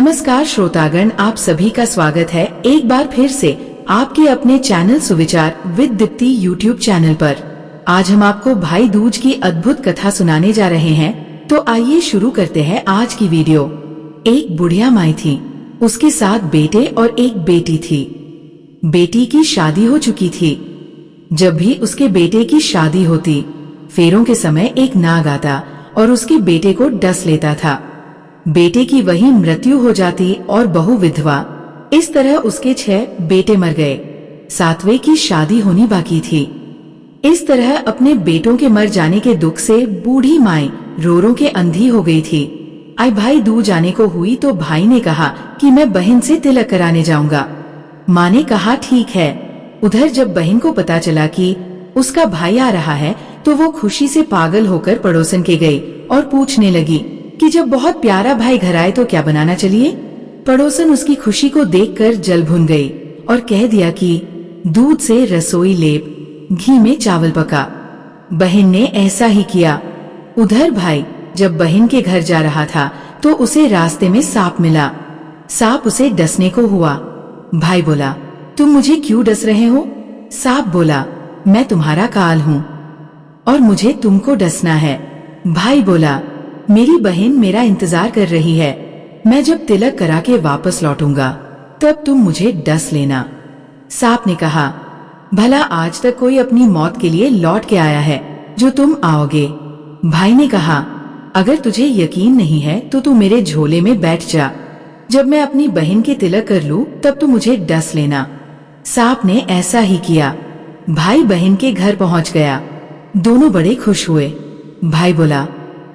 नमस्कार श्रोतागण, आप सभी का स्वागत है एक बार फिर से आपके अपने चैनल सुविचार विद दीप्ति यूट्यूब चैनल पर। आज हम आपको भाई दूज की अद्भुत कथा सुनाने जा रहे हैं, तो आइए शुरू करते हैं आज की वीडियो। एक बुढ़िया माई थी, उसके 7 बेटे और एक बेटी थी। बेटी की शादी हो चुकी थी। जब भी उसके बेटे की शादी होती, फेरों के समय एक नाग आता और उसके बेटे को डस लेता था। बेटे की वही मृत्यु हो जाती और बहू विधवा। इस तरह उसके 6 बेटे मर गए। 7वें की शादी होनी बाकी थी। इस तरह अपने बेटों के मर जाने के दुख से बूढ़ी माई रो रो के अंधी हो गई थी। आई भाई दूज आने को हुई तो भाई ने कहा कि मैं बहन से तिलक कराने जाऊंगा। माँ ने कहा ठीक है। उधर जब बहन को पता चला कि उसका भाई आ रहा है तो वो खुशी से पागल होकर पड़ोसन के गई और पूछने लगी कि जब बहुत प्यारा भाई घर आए तो क्या बनाना चाहिए। पड़ोसन उसकी खुशी को देखकर जल भुन गई और कह दिया कि दूध से रसोई लेप, घी में चावल पका। बहन ने ऐसा ही किया। उधर भाई जब बहन के घर जा रहा था तो उसे रास्ते में सांप मिला। सांप उसे डसने को हुआ। भाई बोला, तुम मुझे क्यों डस रहे हो? सांप बोला, मैं तुम्हारा काल हूँ और मुझे तुमको डसना है। भाई बोला, मेरी बहन मेरा इंतजार कर रही है। मैं जब तिलक करा के वापस लौटूंगा तब तुम मुझे डस लेना। सांप ने कहा, भला आज तक कोई अपनी मौत के लिए लौट के आया है जो तुम आओगे? भाई ने कहा, अगर तुझे यकीन नहीं है तो तू मेरे झोले में बैठ जा। जब मैं अपनी बहन के तिलक कर लूं तब तू मुझे डस लेना। सांप ने ऐसा ही किया। भाई बहन के घर पहुंच गया। दोनों बड़े खुश हुए। भाई बोला,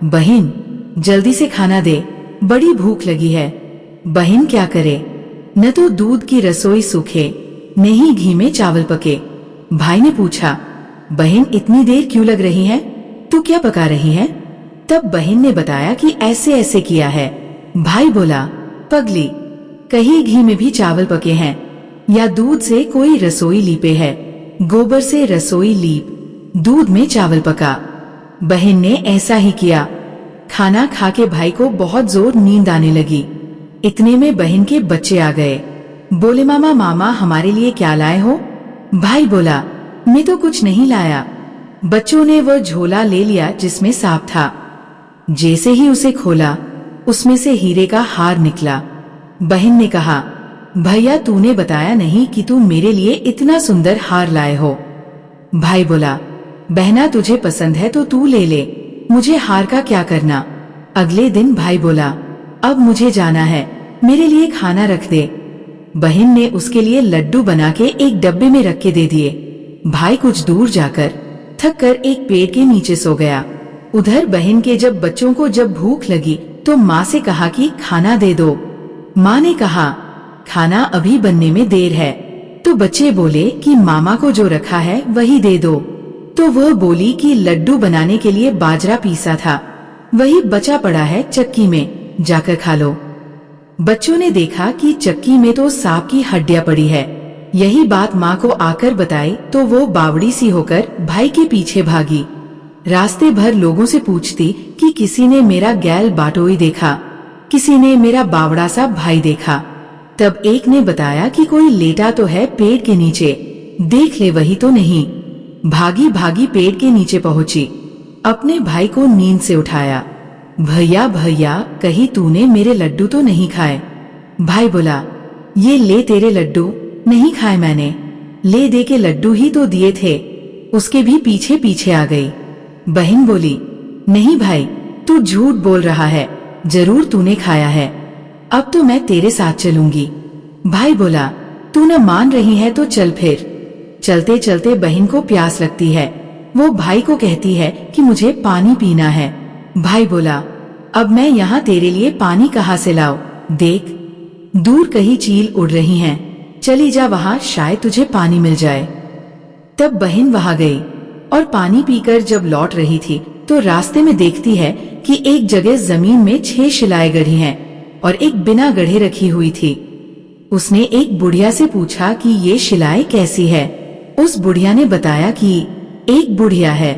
बहन जल्दी से खाना दे, बड़ी भूख लगी है। बहन क्या करे? न तो दूध की रसोई सूखे, न ही घी में चावल पके। भाई ने पूछा, बहन इतनी देर क्यों लग रही है? तू क्या पका रही है? तब बहन ने बताया कि ऐसे ऐसे किया है। भाई बोला, पगली, कहीं घी में भी चावल पके हैं या दूध से कोई रसोई लीपे है? गोबर से रसोई लीप, दूध में चावल पका। बहन ने ऐसा ही किया। खाना खा के भाई को बहुत जोर नींद आने लगी। इतने में बहन के बच्चे आ गए। बोले, मामा मामा हमारे लिए क्या लाए हो? भाई बोला, मैं तो कुछ नहीं लाया। बच्चों ने वह झोला ले लिया जिसमें सांप था। जैसे ही उसे खोला उसमें से हीरे का हार निकला। बहन ने कहा, भैया तूने बताया नहीं कि तू मेरे लिए इतना सुंदर हार लाए हो। भाई बोला, बहना तुझे पसंद है तो तू ले ले, मुझे हार का क्या करना। अगले दिन भाई बोला, अब मुझे जाना है, मेरे लिए खाना रख दे। बहन ने उसके लिए लड्डू बना के एक डब्बे में रख के दे दिए। भाई कुछ दूर जाकर थक कर एक पेड़ के नीचे सो गया। उधर बहन के जब बच्चों को जब भूख लगी तो माँ से कहा कि खाना दे दो। माँ ने कहा, खाना अभी बनने में देर है। तो बच्चे बोले कि मामा को जो रखा है वही दे दो। तो वह बोली कि लड्डू बनाने के लिए बाजरा पीसा था, वही बचा पड़ा है चक्की में, जाकर खा लो। बच्चों ने देखा कि चक्की में तो सांप की हड्डियां पड़ी है। यही बात माँ को आकर बताई तो वो बावड़ी सी होकर भाई के पीछे भागी। रास्ते भर लोगों से पूछती कि किसी ने मेरा गैल बाटोई देखा, किसी ने मेरा बावड़ा सा भाई देखा। तब एक ने बताया कि कोई लेटा तो है पेड़ के नीचे, देख ले वही तो नहीं। भागी भागी पेड़ के नीचे पहुंची, अपने भाई को नींद से उठाया। भैया भैया कहीं तूने मेरे लड्डू तो नहीं खाए? भाई बोला, ये ले तेरे लड्डू, नहीं खाए मैंने। ले दे के लड्डू ही तो दिए थे। उसके भी पीछे पीछे आ गई। बहन बोली, नहीं भाई तू झूठ बोल रहा है, जरूर तूने खाया है। अब तो मैं तेरे साथ चलूंगी। भाई बोला, तू न मान रही है तो चल फिर। चलते चलते बहन को प्यास लगती है। वो भाई को कहती है कि मुझे पानी पीना है। भाई बोला, अब मैं यहाँ तेरे लिए पानी कहाँ से लाऊं? देख दूर कहीं चील उड़ रही हैं, चली जा वहाँ, शायद तुझे पानी मिल जाए। तब बहन वहाँ गई और पानी पीकर जब लौट रही थी तो रास्ते में देखती है कि एक जगह जमीन में 6 शिलाएं गढ़ी हैं और एक बिना गढ़े रखी हुई थी। उसने एक बुढ़िया से पूछा कि ये शिलाएं कैसी है। उस बुढ़िया ने बताया कि एक बुढ़िया है,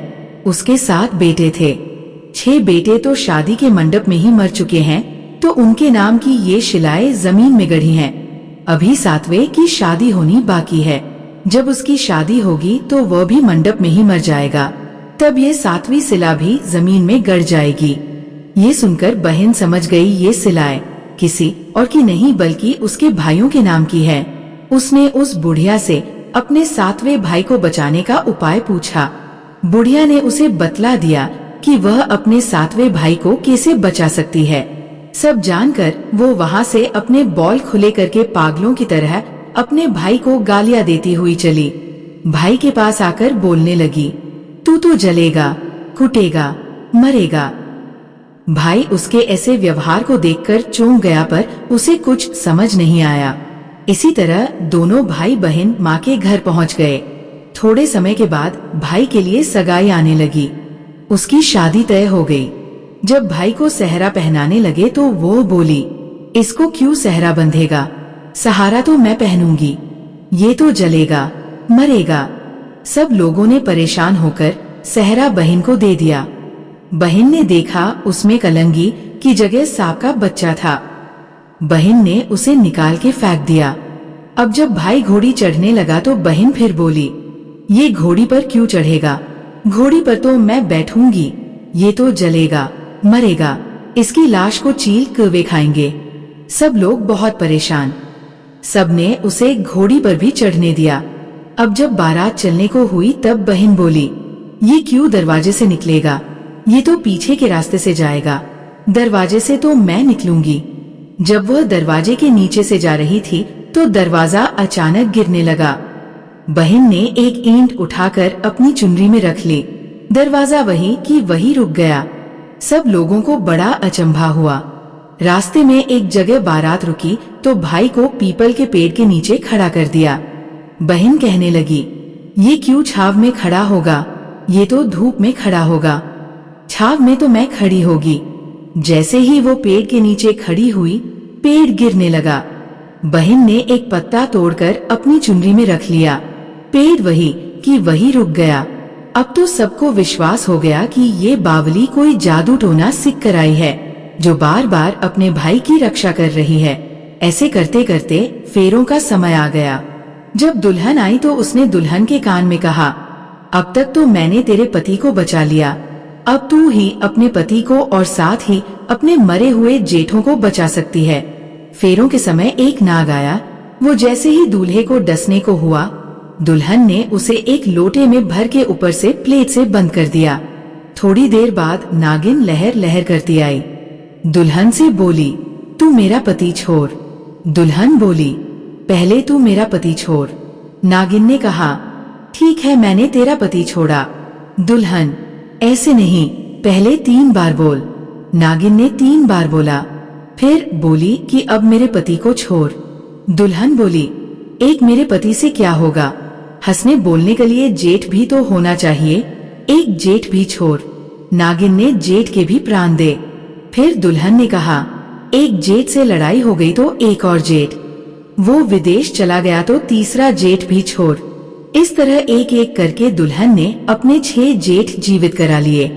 उसके 7 बेटे थे। 6 बेटे तो शादी के मंडप में ही मर चुके हैं तो उनके नाम की ये शिलाएं जमीन में गढ़ी हैं। अभी 7वें की शादी होनी बाकी है। जब उसकी शादी होगी तो वह भी मंडप में ही मर जाएगा। तब ये 7वीं शिला भी जमीन में गड़ जाएगी। ये सुनकर बहन समझ गई ये शिलाएं किसी और की नहीं बल्कि उसके भाइयों के नाम की है। उसने उस बुढ़िया से अपने 7वें भाई को बचाने का उपाय पूछा। बुढ़िया ने उसे बतला दिया कि वह अपने 7वें भाई को कैसे बचा सकती है। सब जानकर वो वहाँ से अपने बॉल खुले करके पागलों की तरह अपने भाई को गालियां देती हुई चली। भाई के पास आकर बोलने लगी, तू तो जलेगा, कुटेगा, मरेगा। भाई उसके ऐसे व्यवहार को देखकर चौंक गया, पर उसे कुछ समझ नहीं आया। इसी तरह दोनों भाई बहन माँ के घर पहुँच गए। थोड़े समय के बाद भाई के लिए सगाई आने लगी। उसकी शादी तय हो गई। जब भाई को सेहरा पहनाने लगे तो वो बोली, इसको क्यों सेहरा बंधेगा, सहारा तो मैं पहनूंगी, ये तो जलेगा, मरेगा। सब लोगों ने परेशान होकर सेहरा बहन को दे दिया। बहन ने देखा उसमें कलंगी की जगह सांप का बच्चा था। बहन ने उसे निकाल के फेंक दिया। अब जब भाई घोड़ी चढ़ने लगा तो बहन फिर बोली, ये घोड़ी पर क्यों चढ़ेगा, घोड़ी पर तो मैं बैठूंगी, ये तो जलेगा, मरेगा, इसकी लाश को चील कौवे खाएंगे। सब लोग बहुत परेशान। सबने उसे घोड़ी पर भी चढ़ने दिया। अब जब बारात चलने को हुई तब बहन बोली, ये क्यों दरवाजे से निकलेगा, ये तो पीछे के रास्ते से जाएगा, दरवाजे से तो मैं निकलूंगी। जब वह दरवाजे के नीचे से जा रही थी तो दरवाजा अचानक गिरने लगा। बहन ने एक ईंट उठाकर अपनी चुनरी में रख ली। दरवाजा वही की वही रुक गया। सब लोगों को बड़ा अचंभा हुआ। रास्ते में एक जगह बारात रुकी तो भाई को पीपल के पेड़ के नीचे खड़ा कर दिया। बहन कहने लगी, ये क्यों छाव में खड़ा होगा, ये तो धूप में खड़ा होगा, छाव में तो मैं खड़ी होगी। जैसे ही वो पेड़ के नीचे खड़ी हुई, पेड़ गिरने लगा। बहन ने एक पत्ता तोड़कर अपनी चुनरी में रख लिया। पेड़ वही की वही रुक गया। अब तो सबको विश्वास हो गया कि ये बावली कोई जादू टोना सीख कर आई है, जो बार बार अपने भाई की रक्षा कर रही है। ऐसे करते करते फेरों का समय आ गया। जब दुल्हन आई तो उसने दुल्हन के कान में कहा, अब तक तो मैंने तेरे पति को बचा लिया, अब तू ही अपने पति को और साथ ही अपने मरे हुए जेठों को बचा सकती है। फेरों के समय एक नाग आया। वो जैसे ही दूल्हे को डसने को हुआ, दुल्हन ने उसे एक लोटे में भर के ऊपर से प्लेट से बंद कर दिया। थोड़ी देर बाद नागिन लहर लहर करती आई। दुल्हन से बोली, तू मेरा पति छोड़। दुल्हन बोली, पहले तू मेरा पति छोड़। नागिन ने कहा, ठीक है मैंने तेरा पति छोड़ा। दुल्हन, ऐसे नहीं, पहले 3 बार बोल। नागिन ने 3 बार बोला। फिर बोली कि अब मेरे पति को छोड़। दुल्हन बोली, एक मेरे पति से क्या होगा, हंसने बोलने के लिए जेठ भी तो होना चाहिए, एक जेठ भी छोड़। नागिन ने जेठ के भी प्राण दे। फिर दुल्हन ने कहा, एक जेठ से लड़ाई हो गई तो एक और जेठ, वो विदेश चला गया तो तीसरा जेठ भी छोड़। इस तरह एक एक करके दुल्हन ने अपने 6 जेठ जीवित करा लिए।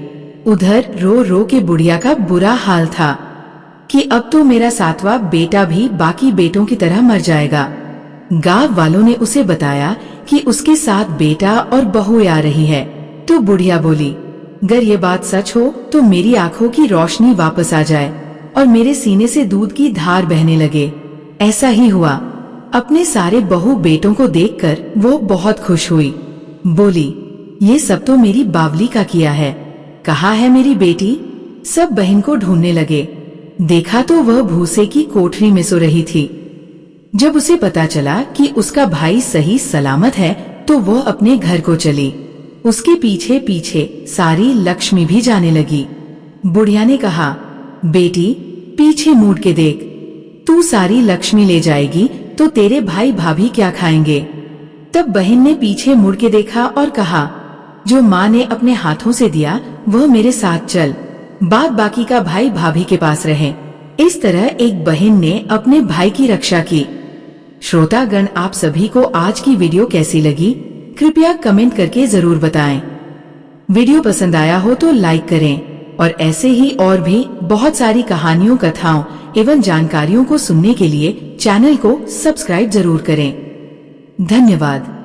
उधर रो रो के बुढ़िया का बुरा हाल था कि अब तो मेरा 7वां बेटा भी बाकी बेटों की तरह मर जाएगा। गांव वालों ने उसे बताया कि उसके साथ बेटा और बहू आ रही है। तो बुढ़िया बोली, अगर ये बात सच हो तो मेरी आंखों की रोशनी वापस आ जाए और मेरे सीने से दूध की धार बहने लगे। ऐसा ही हुआ। अपने सारे बहू बेटों को देखकर वो बहुत खुश हुई। बोली, ये सब तो मेरी बावली का किया है, कहाँ है मेरी बेटी। सब बहन को ढूंढने लगे। देखा तो वह भूसे की कोठरी में सो रही थी। जब उसे पता चला कि उसका भाई सही सलामत है तो वह अपने घर को चली। उसके पीछे पीछे सारी लक्ष्मी भी जाने लगी। बुढ़िया ने कहा, बेटी पीछे मुड़ के देख, तू सारी लक्ष्मी ले जाएगी तो तेरे भाई भाभी क्या खाएंगे। तब बहन ने पीछे मुड़ के देखा और कहा, जो माँ ने अपने हाथों से दिया वह मेरे साथ चल, बाद बाकी का भाई भाभी के पास रहे। इस तरह एक बहन ने अपने भाई की रक्षा की। श्रोतागण, आप सभी को आज की वीडियो कैसी लगी कृपया कमेंट करके जरूर बताएं। वीडियो पसंद आया हो तो लाइक करें और ऐसे ही और भी बहुत सारी कहानियों कथाओं एवं जानकारियों को सुनने के लिए चैनल को सब्सक्राइब जरूर करें। धन्यवाद।